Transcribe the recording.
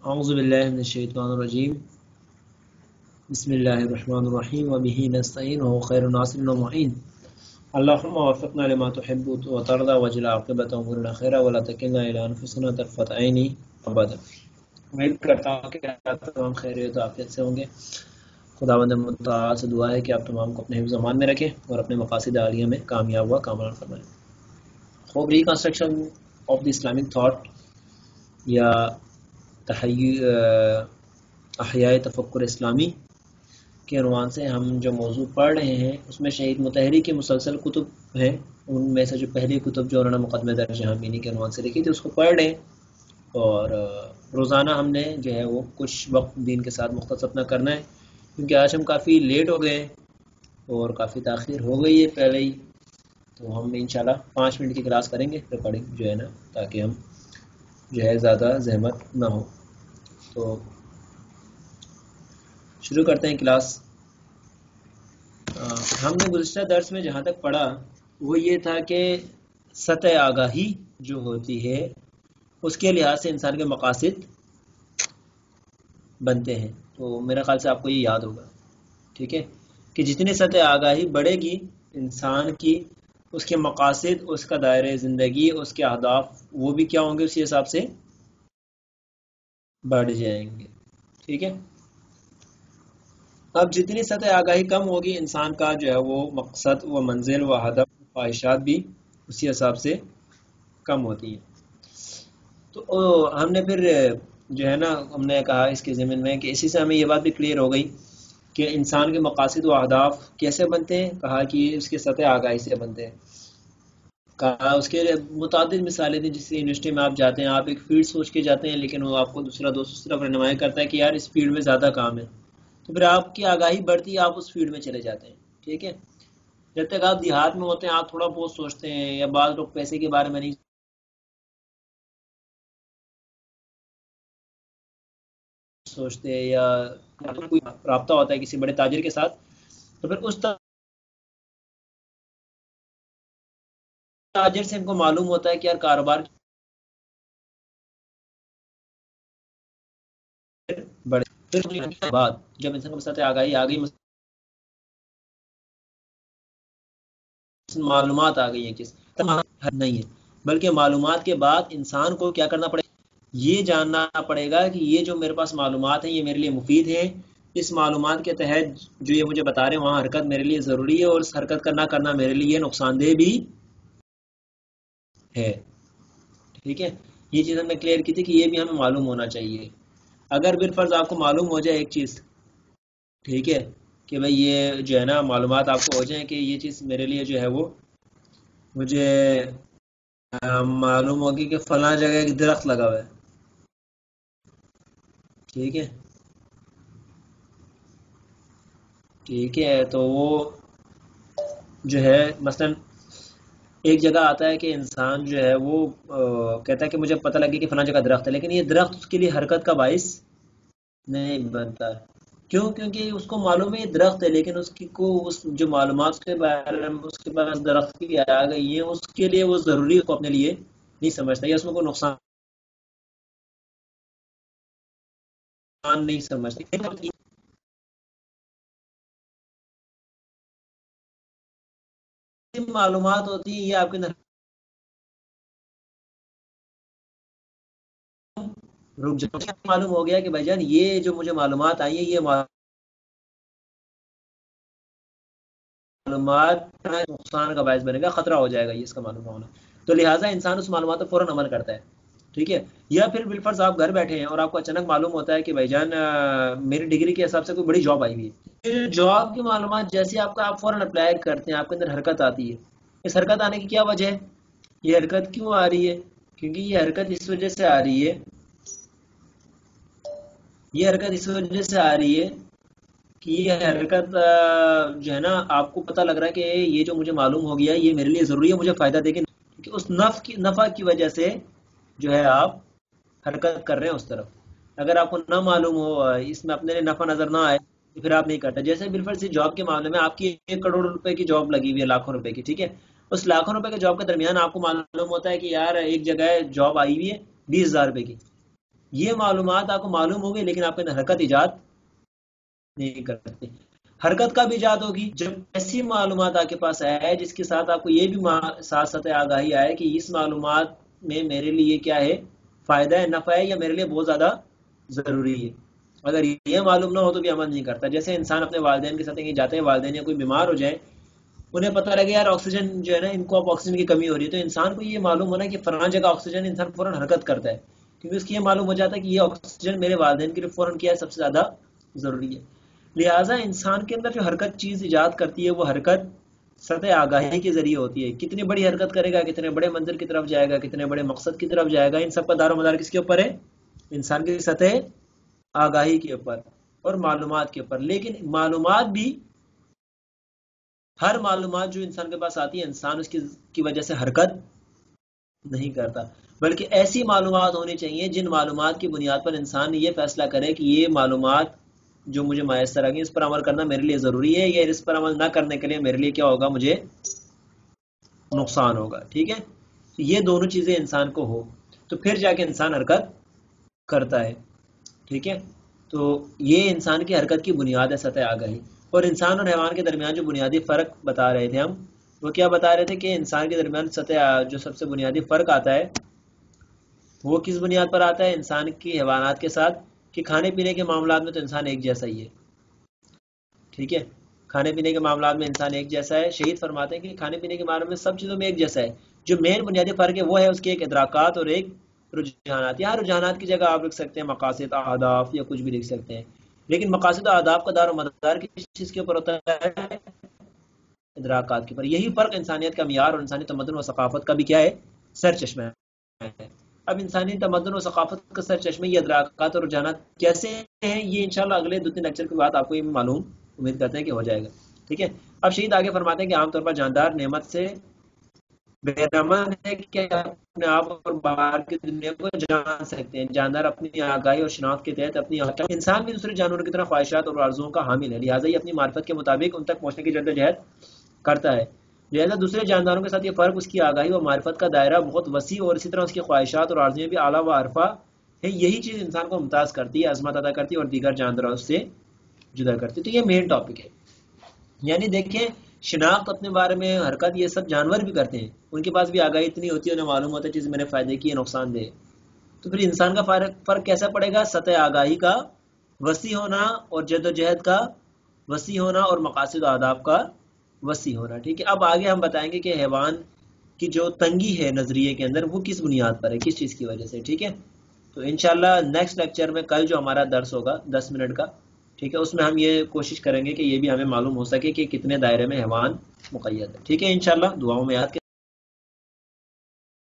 اعوذ باللہ من الشیطان الرجیم بسم اللہ الرحمن الرحیم وبہ نستعین وهو خیر الناصر ومعین اللهم وفقنا لما تحب وترضى واجعل عاقبۃ امورنا خیرا ولا تکلنا الی انفسنا طرفۃ عین ابدا۔ امید کرتا ہوں کہ آپ تمام خیریت و عافیت سے ہوں گے۔ خداوند متعال سے دعا ہے کہ آپ تمام کو اپنے حفظ و امان میں رکھیں اور اپنے مقاصد عالیہ میں کامیاب ہوا کامران فرمائیں۔ خوب reconstruction of the Islamic thought یا احیاء تفکر اسلامی کے عنوان سے ہم جو موضوع پڑھ رہے ہیں اس میں شہید مطہری کے مسلسل کتب ہیں، ان میں سے جو پہلی کتب جو انہوں نے مقدمہ درج حامینی کے عنوان سے لکھی تھی اس کو پڑھ رہے ہیں، اور روزانہ ہم نے جو ہے وہ کچھ وقت دین کے ساتھ مختص اپنا کرنا ہے، کیونکہ آج ہم کافی لیٹ ہو گئے اور کافی تاخیر ہو گئی ہے پہلے ہی، تو ہم انشاءاللہ 5 منٹ کی کلاس کریں گے ریکارڈنگ جو ہے نا، تاکہ ہم جو ہے زیادہ زحمت نہ ہو۔ تو شروع کرتے ہیں کلاس۔ ہم نے گزشتہ درس میں جہاں تک پڑھا وہ یہ تھا کہ سطح آگاہی جو ہوتی ہے اس کے لحاظ سے انسان کے مقاصد بنتے ہیں، تو میرا خیال سے آپ کو یہ یاد ہوگا، ٹھیک ہے، کہ جتنی سطح آگاہی بڑھے گی انسان کی، اس کے مقاصد، اس کا دائرہ زندگی، اس کے اہداف وہ بھی کیا ہوں گے، اسی حساب سے بڑھ جائیں گے، ٹھیک ہے۔ اب جتنی سطح آگاہی کم ہوگی انسان کا جو ہے وہ مقصد و منزل و ہدف خواہشات بھی اسی حساب سے کم ہوتی ہیں۔ تو ہم نے پھر جو ہے نا ہم نے کہا اس کے ضمن میں کہ اسی سے ہمیں یہ بات بھی کلیئر ہو گئی کہ انسان کے مقاصد و اہداف کیسے بنتے ہیں، کہا کہ اس کے سطح آگاہی سے بنتے ہیں، کہا اس کے متعدد مثالیں تھیں، جس یونیورسٹی میں آپ جاتے ہیں، آپ ایک فیلڈ سوچ کے جاتے ہیں لیکن وہ آپ کو دوسرا دوست اس طرف رہنمائی کرتا ہے کہ یار اس فیلڈ میں زیادہ کام ہے، تو پھر آپ کی آگاہی بڑھتی ہے، آپ اس فیلڈ میں چلے جاتے ہیں، ٹھیک ہے۔ جب تک آپ دیہات میں ہوتے ہیں آپ تھوڑا بہت سوچتے ہیں، یا بعض لوگ پیسے کے بارے میں نہیں سوچتے، یا کوئی رابطہ ہوتا ہے کسی بڑے تاجر کے ساتھ، تو پھر اس تاجر سے ان کو معلوم ہوتا ہے کہ یار کاروبار بڑے، پھر بعد جب انسان کو سطح آگاہی آ گئی، معلومات آ گئی ہیں، کس نہیں ہے، بلکہ معلومات کے بعد انسان کو کیا کرنا پڑے گا، یہ جاننا پڑے گا کہ یہ جو میرے پاس معلومات ہیں یہ میرے لیے مفید ہیں، اس معلومات کے تحت جو یہ مجھے بتا رہے ہیں وہاں حرکت میرے لیے ضروری ہے، اور اس حرکت کا نہ کرنا میرے لیے نقصان دہ بھی ہے، ٹھیک ہے۔ یہ چیز ہم نے کلیئر کی تھی کہ یہ بھی ہمیں معلوم ہونا چاہیے۔ اگر بالفرض آپ کو معلوم ہو جائے ایک چیز، ٹھیک ہے، کہ بھئی یہ جو ہے نا معلومات آپ کو ہو جائیں کہ یہ چیز میرے لیے جو ہے وہ مجھے معلوم ہوگی کہ فلاں جگہ ایک درخت لگا ہوا ہے، ٹھیک ہے، ٹھیک ہے، تو وہ جو ہے مثلا ایک جگہ آتا ہے کہ انسان جو ہے وہ کہتا ہے کہ مجھے پتہ لگی کہ فلاں جگہ درخت ہے، لیکن یہ درخت اس کے لیے حرکت کا باعث نہیں بنتا، کیوں؟ کیونکہ اس کو معلوم ہے یہ درخت ہے، لیکن اس کو اس جو معلومات کے بارے میں اس کے پاس درخت کی آ گئی ہے، اس کے لیے وہ ضروری کو اپنے لیے نہیں سمجھتا، یا اس میں کوئی نقصان نہیں سمجھتا۔ معلومات ہوتی ہیں یہ آپ کے اندر رک جائے، معلوم ہو گیا کہ بھائی جان یہ جو مجھے معلومات آئی ہیں یہ معلومات نقصان کا باعث بنے گا، خطرہ ہو جائے گا یہ اس کا معلوم ہونا، تو لہٰذا انسان اس معلومات پر فوراً عمل کرتا ہے، ٹھیک ہے۔ یا پھر بالفرض آپ گھر بیٹھے ہیں اور آپ کو اچانک معلوم ہوتا ہے کہ بھائی جان میری ڈگری کے حساب سے کوئی بڑی جاب آئی ہوئی ہے، جاب کی معلومات جیسے آپ فوراً اپلائی کرتے ہیں، آپ کے اندر حرکت آتی ہے۔ اس حرکت آنے کی کیا وجہ ہے؟ یہ حرکت کیوں آ رہی ہے؟ کیونکہ یہ حرکت اس وجہ سے آ رہی ہے، یہ حرکت اس وجہ سے آ رہی ہے کہ یہ حرکت جو ہے نا آپ کو پتہ لگ رہا ہے کہ یہ جو مجھے معلوم ہو گیا یہ میرے لیے ضروری ہے، مجھے فائدہ دے گی، کہ اس نفع کی وجہ سے جو ہے آپ حرکت کر رہے ہیں اس طرف۔ اگر آپ کو نہ معلوم ہو، اس میں اپنے لیے نفع نظر نہ آئے تو پھر آپ نہیں کرتے۔ جیسے بالفرض جاب کے معاملے میں آپ کی 1 کروڑ روپے کی جاب لگی ہوئی ہے، لاکھوں روپے کی، ٹھیک ہے، اس لاکھوں روپے کے جاب کے درمیان آپ کو معلوم ہوتا ہے کہ یار ایک جگہ جاب آئی ہوئی ہے 20,000 روپے کی، یہ معلومات آپ کو معلوم ہوگی لیکن آپ کے اندر حرکت ایجاد نہیں کرتے. حرکت کب ایجاد ہوگی؟ جب ایسی معلومات آپ کے پاس آئے جس کے ساتھ آپ کو یہ بھی ساتھ ساتھ آگاہی آئے کہ اس معلومات میں میرے لیے کیا ہے، فائدہ ہے، نفع ہے، یا میرے لیے بہت زیادہ ضروری ہے. اگر یہ معلوم نہ ہو تو بھی عمل نہیں کرتا. جیسے انسان اپنے والدین کے ساتھ کہیں جاتے ہیں، والدین یا کوئی بیمار ہو جائے، انہیں پتہ لگے یار آکسیجن جو ہے نا، ان کو اب آکسیجن کی کمی ہو رہی ہے، تو انسان کو یہ معلوم ہونا کہ فلاں جگہ آکسیجن، انسان فوراً حرکت کرتا ہے، کیونکہ اس کی یہ معلوم ہو جاتا ہے کہ یہ آکسیجن میرے والدین کے لیے فوراً کیا ہے، سب سے زیادہ ضروری ہے. لہٰذا انسان کے اندر جو حرکت چیز ایجاد کرتی ہے، وہ حرکت سطح آگاہی کے ذریعے ہوتی ہے. کتنی بڑی حرکت کرے گا، کتنے بڑے منزل کی طرف جائے گا، کتنے بڑے مقصد کی طرف جائے گا، ان سب کا دار و مدار کس کے اوپر ہے؟ انسان کی سطح آگاہی کے اوپر اور معلومات کے اوپر. لیکن معلومات بھی، ہر معلومات جو انسان کے پاس آتی ہے، انسان اس کی وجہ سے حرکت نہیں کرتا، بلکہ ایسی معلومات ہونی چاہیے جن معلومات کی بنیاد پر انسان یہ فیصلہ کرے کہ یہ معلومات جو مجھے میسر آ گئی، اس پر عمل کرنا میرے لیے ضروری ہے، یا اس پر عمل نہ کرنے کے لیے میرے لیے کیا ہوگا، مجھے نقصان ہوگا. ٹھیک ہے، یہ دونوں چیزیں انسان کو ہو تو پھر جا کے انسان حرکت کرتا ہے. ٹھیک ہے، تو یہ انسان کی حرکت کی بنیاد ہے سطح آگاہی. اور انسان اور حیوان کے درمیان جو بنیادی فرق بتا رہے تھے ہم، وہ کیا بتا رہے تھے کہ انسان کے درمیان سطح جو سب سے بنیادی فرق آتا ہے وہ کس بنیاد پر آتا ہے انسان کی حیوانات کے ساتھ، کہ کھانے پینے کے معاملات میں تو انسان ایک جیسا ہی ہے. ٹھیک ہے، کھانے پینے کے معاملات میں انسان ایک جیسا ہے. شہید فرماتے ہیں کہ کھانے پینے کے معاملے میں سب چیزوں میں ایک جیسا ہے. جو مین بنیادی فرق ہے وہ ہے اس کے ایک ادراکات اور ایک رجحانات. یہاں رجحانات کی جگہ آپ لکھ سکتے ہیں مقاصد، اہداف، یا کچھ بھی لکھ سکتے ہیں. لیکن مقاصد و اہداف کا دار و مدار کس چیز کے اوپر ہوتا ہے؟ ادراکات کے اوپر. یہی فرق انسانیت کا معیار اور انسانی تمدن و ثقافت کا بھی کیا ہے؟ سر چشمہ ہے. اب انسانی تمدن و ثقافت کا سر چشمہ یہ ادراکات اور رجحانات کیسے ہیں، یہ انشاءاللہ اگلے 2-3 لیکچر کے بعد آپ کو یہ معلوم امید کرتے ہیں کہ ہو جائے گا. ٹھیک ہے، اب شہید آگے فرماتے ہیں کہ عام طور پر جاندار نعمت سے بےرحمان ہے کہ اپنے آپ اور باہر کی دنیا کو جان سکتے ہیں. جاندار اپنی آگاہی اور شناخت کے تحت اپنی انسان بھی دوسرے جانوروں کی طرح خواہشات اور آرزوؤں کا حامل ہے، لہٰذا یہ اپنی معرفت کے مطابق ان تک پہنچنے کی جدوجہد کرتا ہے. لہٰذا دوسرے جانداروں کے ساتھ یہ فرق، اس کی آگاہی و معرفت کا دائرہ بہت وسیع اور اسی طرح اس کی خواہشات اور آرزویں بھی اعلیٰ و عرفہ ہے. یہی چیز انسان کو ممتاز کرتی ہے، عظمت ادا کرتی ہے اور دیگر جانداروں سے جدا کرتی ہے. تو یہ مین ٹاپک ہے. یعنی دیکھیں، شناخت اپنے بارے میں، حرکت، یہ سب جانور بھی کرتے ہیں، ان کے پاس بھی آگاہی اتنی ہوتی ہے، انہیں معلوم ہوتا ہے چیز میرے فائدے کی ہے، نقصان دہ. تو پھر انسان کا فرق کیسا پڑے گا؟ سطح آگاہی کا وسیع ہونا اور جد و جہد کا وسیع ہونا اور مقاصد و اہداف کا وسیع ہونا. ٹھیک ہے، اب آگے ہم بتائیں گے کہ حیوان کی جو تنگی ہے نظریے کے اندر، وہ کس بنیاد پر ہے، کس چیز کی وجہ سے. ٹھیک ہے، تو انشاءاللہ نیکسٹ لیکچر میں کل جو ہمارا درس ہوگا 10 منٹ کا، ٹھیک ہے، اس میں ہم یہ کوشش کریں گے کہ یہ بھی ہمیں معلوم ہو سکے کہ کتنے دائرے میں حیوان مقید ہے. ٹھیک ہے، انشاءاللہ دعاؤں میں یاد